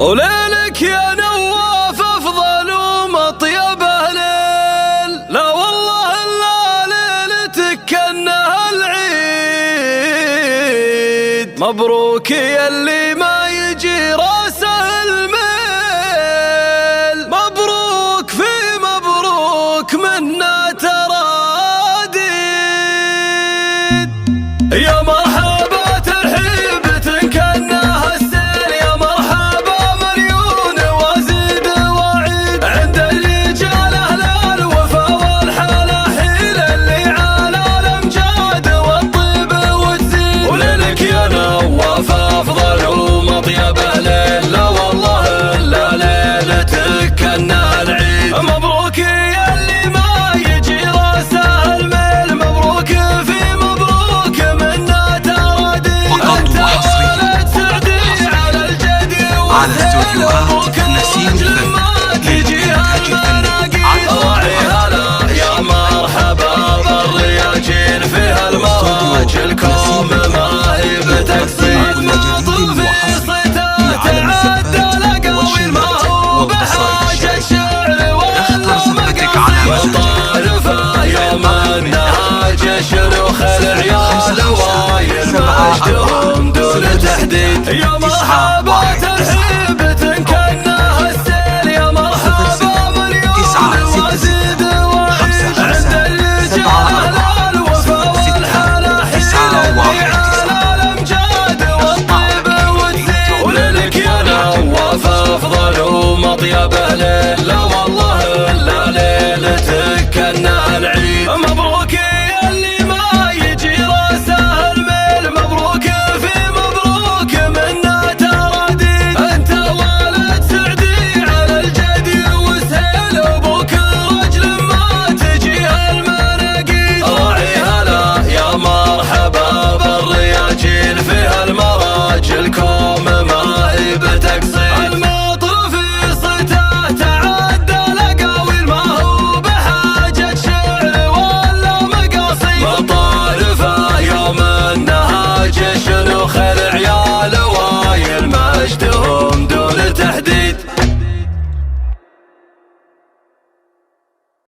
وليلك يا نواف أفضل ومطيب الليل، لا والله إلا ليلتك كأنها العيد. مبروك يا اللي ما يجي راسه الميل، مبروك في مبروك منا تراديد. يا مرحبا ترحيبة كأنها السيل، يا مرحبا مليون وزيد وعيد. عند الرجال أهل الوفا والحلاحيل، اللي على الأمجاد والطيب والزين. وليلك يا نواف أفضل ومطيب الليل، لا والله إلا ليلتك كأنها العيد. مبروك يا اللي ما يجي راسه الميل، مبروك في مبروك منا تراديد. فقط وحصريا على استوديوهات نسيم فن.